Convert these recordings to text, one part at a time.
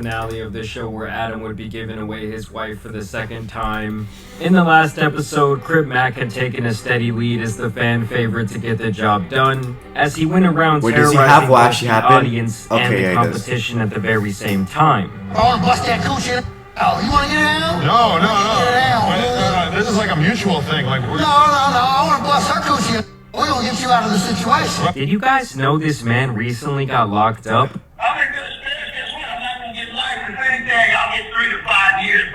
finale of the show where Adam would be giving away his wife for the second time. In the last episode, Crip Mac had taken a steady lead as the fan favorite to get the job done, as he went around terrorizing both the audience and the competition at the very same time. I want to bust that coochie. Oh, you want to get it out? No. Get it out. This is like a mutual thing. Like No. I want to bust her coochie. We're going to get you out of the situation. Did you guys know this man recently got locked up? I'm in good spirits. Guess what? I'm not going to get life. If anything, I'll get 3 to 5 years.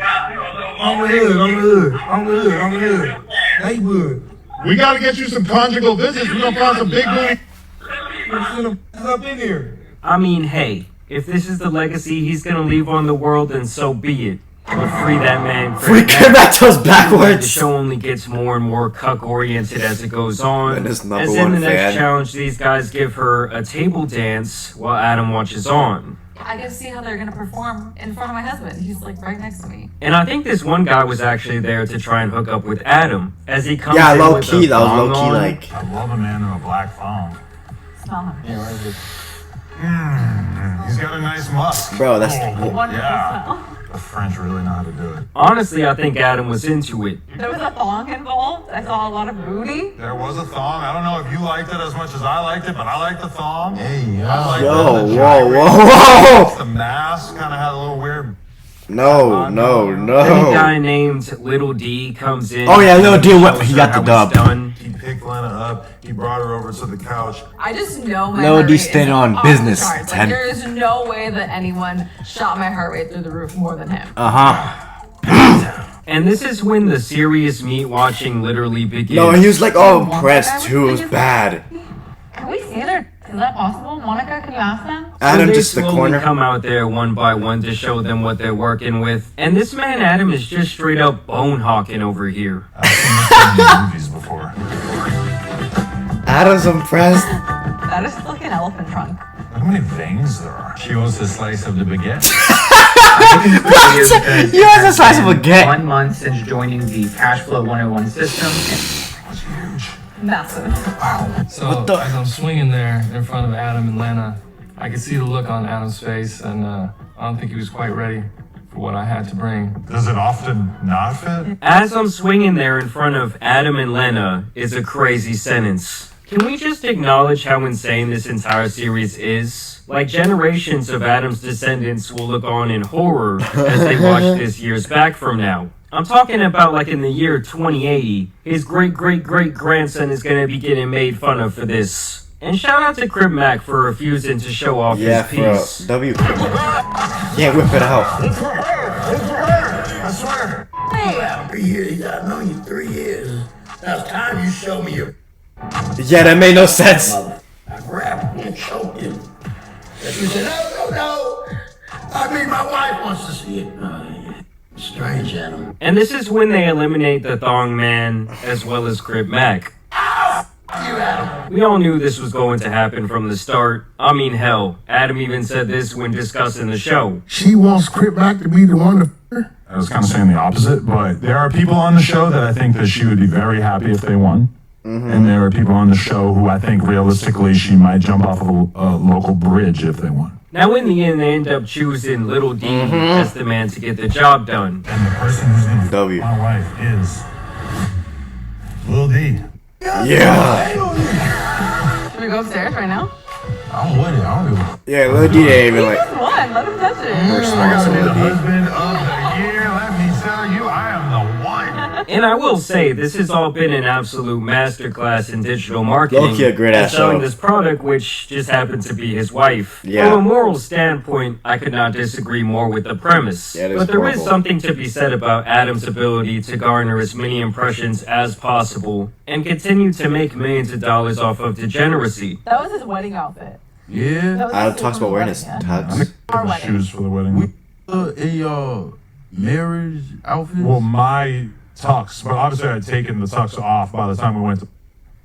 I'm good. They would. we got to get you some conjugal visits. We're gonna find some big booty. Send them up in here. I mean, hey, if this is the legacy he's gonna leave on the world, then so be it. But free that man. Free Crip Mac toes The backwards. show only gets more and more cuck-oriented as it goes on. And his number As in the one next fan. challenge, these guys give her a table dance while Adam watches on. I get to see how they're gonna perform in front of my husband. He's like right next to me. And I think this one guy was actually there to try and hook up with Adam as he comes Yeah, in low with key. a That was thong low key. on. Like, I love a man in a black thong. Smell him. Yeah, where is it? He's got a nice musk. bro, that's Wonderful Yeah. smell. The French really know how to do it. Honestly, I think Adam was into it. There was a thong involved. I saw a lot of booty. There was a thong. I don't know if you liked it as much as I liked it, but I liked the thong. Hey, Yo, whoa. The mask kind of had a little weird. No. Then a guy named Little D comes in. Oh, yeah, Lil D, he got the How it's dub. done. He picked Lena up. He brought her over to the couch. I just know my Lil heart D rate stayed is on off business. the charts. 10. Like, there is no way that anyone shot my heart rate through the roof more than him. And this is when the serious meat watching literally begins. No, he was like all impressed too. It was bad. Can we see their? Is that possible? Monica, can you ask them? Adam they just the slowly corner. come out there one by one to show them what they're working with. And this man Adam is just straight up bone hawking over here. I've seen this in movies before. Adam's impressed. That is like an elephant trunk. Look how many veins there are. She wants a slice of the baguette. He has a slice of a baguette. 1 month since joining the Cashflow 101 system. That's huge. Massive. So as I'm swinging there in front of Adam and Lena, I could see the look on Adam's face, and I don't think he was quite ready for what I had to bring. Does it often not fit? As I'm swinging there in front of Adam and Lena is a crazy sentence. Can we just acknowledge how insane this entire series is? Like, generations of Adam's descendants will look on in horror as they watch this years back from now. I'm talking about like in the year 2080, his great-great-great-grandson is going to be getting made fun of for this. And shout out to Crip Mac for refusing to show off Yeah, his for piece. W. Yeah, whip it out. It's for her. It's for her. I swear. I'll be here. I've known you 3 years. Now it's time you show me your Yeah, that made no sense. mother. I grabbed you and choked you. And you said, no. I mean, my wife wants to see it. Strange animal. And this is when they eliminate the Thong Man as well as Crip Mac. You, Adam. We all knew this was going to happen from the start. I mean, hell, Adam even said this when discussing the show. She wants Crip Mac to be the one to her. I was kind of saying the opposite, but there are people on the show that I think that she would be very happy if they won. And there are people on the show who I think realistically she might jump off of a local bridge if they won. Now, in the end, they end up choosing Little D as the man to get the job done. And the person who's going to W. my wife is Lil D. Yeah. Should we go upstairs right now? I'm with it. I don't give a Yeah, Lil D ain't even like. Just one. Let him touch it. The husband of the year. Let me tell you, I am the one. And I will say, this has all been an absolute masterclass in digital marketing. Low-key a great-ass and selling show. this product, which just happened to be his wife. Yeah. From a moral standpoint, I could not disagree more with the premise. Yeah, it is but there is horrible. something to be said about Adam's ability to garner as many impressions as possible and continue to make millions of dollars off of degeneracy. That was his wedding outfit. Yeah. That was Adam his talks about wearing wedding, his yeah. tux. Our wedding. Shoes for the wedding. A marriage outfit. Well, my tux, but obviously I had taken the tux off by the time we went to.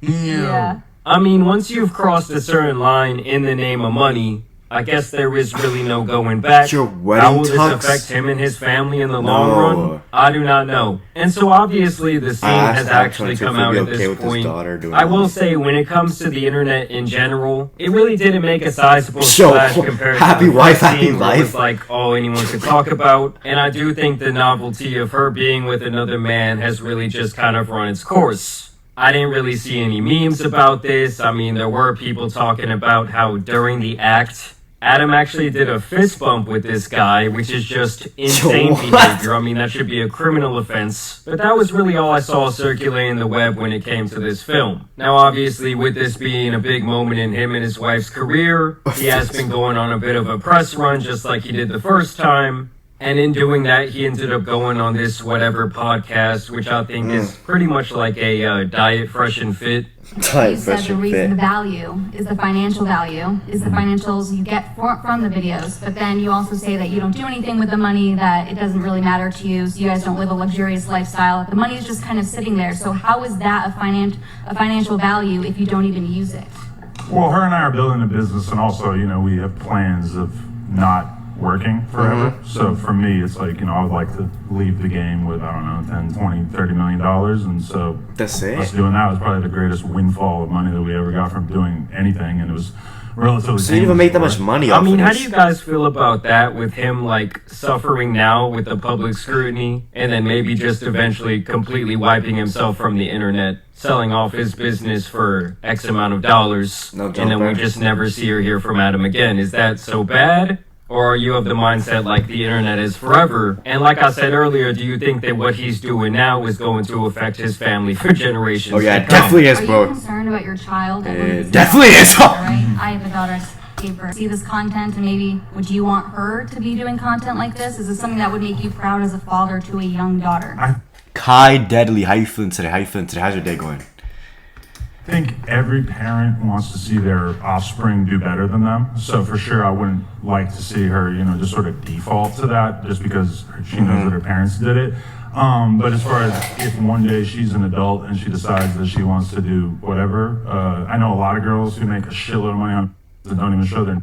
Yeah. I mean, once you've crossed a certain line in the name of money, I guess there is really no going back. Your wedding How will this tux? affect him and his family in the long No. run? I do not know. And so obviously the scene I has asked actually Antoine come if out he'd at be okay this with his point. daughter doing I will that. say when it comes to the internet in general, it really didn't make a sizable Yo, splash compared happy to the wife, first happy scene where it was life. like all anyone could talk about. And I do think the novelty of her being with another man has really just kind of run its course. I didn't really see any memes about this. I mean, there were people talking about how during the act, Adam actually did a fist bump with this guy, which is just insane What? behavior. I mean, that should be a criminal offense. But that was really all I saw circulating the web when it came to this film. Now, obviously, with this being a big moment in him and his wife's career, he has been going on a bit of a press run, just like he did the first time. And in doing that, he ended up going on this whatever podcast, which I think is pretty much like a diet fresh and fit. You Tight, said fresh the and reason the fit. value is the financial value, is the financials you get from the videos. But then you also say that you don't do anything with the money, that it doesn't really matter to you, so you guys don't live a luxurious lifestyle. The money is just kind of sitting there. So how is that a financial value if you don't even use it? Well, her and I are building a business, and also, you know, we have plans of not working forever. So for me, it's like, you know, I would like to leave the game with, I don't know, 10, 20, 30 million dollars. And so That's us it. doing that was probably the greatest windfall of money that we ever got from doing anything. And it was relatively So you didn't even make that painless much for us. money I off mean, of how this. do you guys feel about that with him, like, suffering now with the public scrutiny and then maybe just eventually completely wiping himself from the internet, selling off his business for X amount of dollars, No and then we joke, just never see or hear from Adam again? Is that so bad? Or are you of the mindset like the internet is forever? And like I said earlier, do you think that what he's doing now is going to affect his family for generations? Oh yeah, to it come? definitely is, Are you bro. concerned about your child? I It believe it's definitely your is. daughter, right? I have a daughter. Paper. See this content, and maybe would you want her to be doing content like this? Is this something that would make you proud as a father to a young daughter? Kai Deadly, how you feeling today? How's your day going? I think every parent wants to see their offspring do better than them. So for sure, I wouldn't like to see her, you know, just sort of default to that just because she knows that her parents did it. But as far as if one day she's an adult and she decides that she wants to do whatever, I know a lot of girls who make a shitload of money on that don't even show their.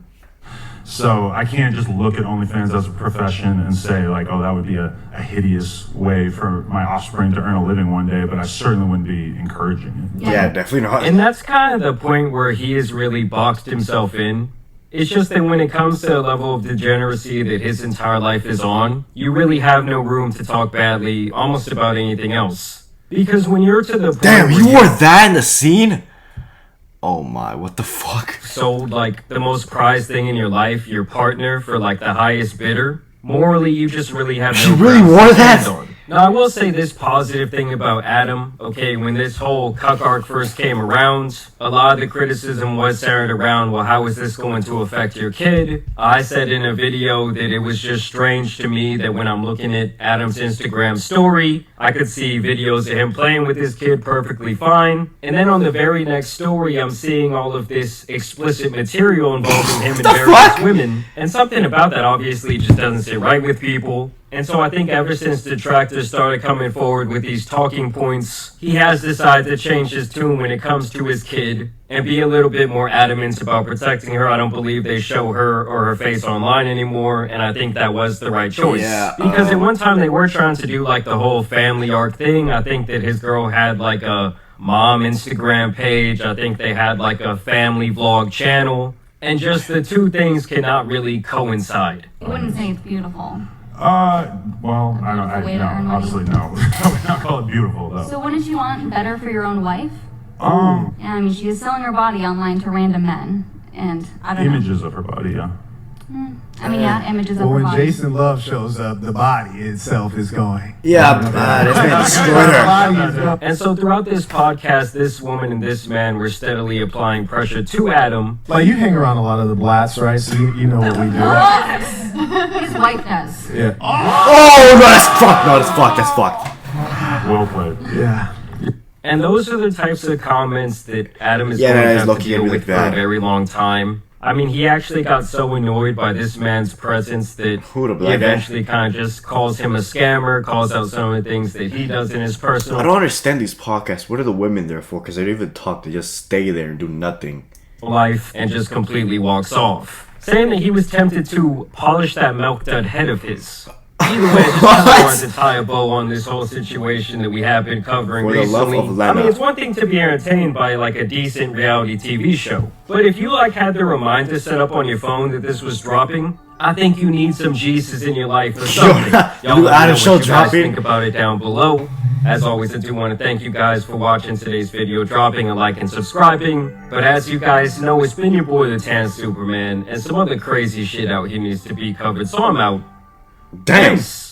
So I can't just look at OnlyFans as a profession and say like, oh, that would be a hideous way for my offspring to earn a living one day, but I certainly wouldn't be encouraging it. Yeah, definitely not. And that's kind of the point where he has really boxed himself in. It's just that when it comes to the level of degeneracy that his entire life is on, you really have no room to talk badly almost about anything else. Because when you're to the point Damn, where you wore that in the scene? Oh my, what the fuck? sold like the most prized thing in your life, your partner, for like the highest bidder, morally you just really have no She really grounds to wore stand that? on. Now I will say this positive thing about Adam. Okay, when this whole cuck arc first came around, a lot of the criticism was centered around, well, how is this going to affect your kid? I said in a video that it was just strange to me that when I'm looking at Adam's Instagram story, I could see videos of him playing with his kid perfectly fine. And then on the very next story, I'm seeing all of this explicit material involving him and various fuck? women. And something about that obviously just doesn't sit right with people. And so I think ever since detractors started coming forward with these talking points, he has decided to change his tune when it comes to his kid and be a little bit more adamant about protecting her. I don't believe they show her or her face online anymore, and I think that was the right choice. Yeah, Because at one time they were trying to do like the whole family arc thing. I think that his girl had like a mom Instagram page. I think they had like a family vlog channel. And just the two things cannot really coincide. You wouldn't say it's beautiful. Well, I Way to no, earn money. obviously no. I would not call it beautiful though. So wouldn't you want better for your own wife? Um, Yeah, I mean, she is selling her body online to random men, and I don't images of her body, yeah. know. I mean, yeah, images of Well, her when body. Jason Love shows up, the body itself is going. Yeah, this man destroyed her. Body is going. And so throughout this podcast, this woman and this man were steadily applying pressure to Adam. Like, you hang around a lot of the blacks, right? So you know what we do. His wife does. Yeah. Oh no, that's fucked. No, that's fucked. That's fucked. Well played. Yeah. And those are the types of comments that Adam is Yeah, going that to is have to low-key deal really with for a bad. very long time. I mean, he actually got so annoyed by this man's presence that Who, the he black guy? eventually kind of just calls him a scammer, calls out some of the things that he does in his personal. I don't understand these podcasts. What are the women there for? Because they don't even talk. They just stay there and do nothing. life and just completely walks off, saying that he was tempted to polish that milk dud head of his. Either way, I just kind of wanted to tie a bow on this whole situation that we have been covering For the love recently. of I mean, Lena. it's one thing to be entertained by like a decent reality TV show, but if you like had the reminder set up on your phone that this was dropping, I think you need some Jesus in your life or something. Y'all let me know Adam what Show you guys dropping. think about it down below. As always, I do want to thank you guys for watching today's video, dropping a like and subscribing. But as you guys know, it's been your boy, the Tan Superman, and some other crazy shit out here needs to be covered, so I'm out. Damn. Peace.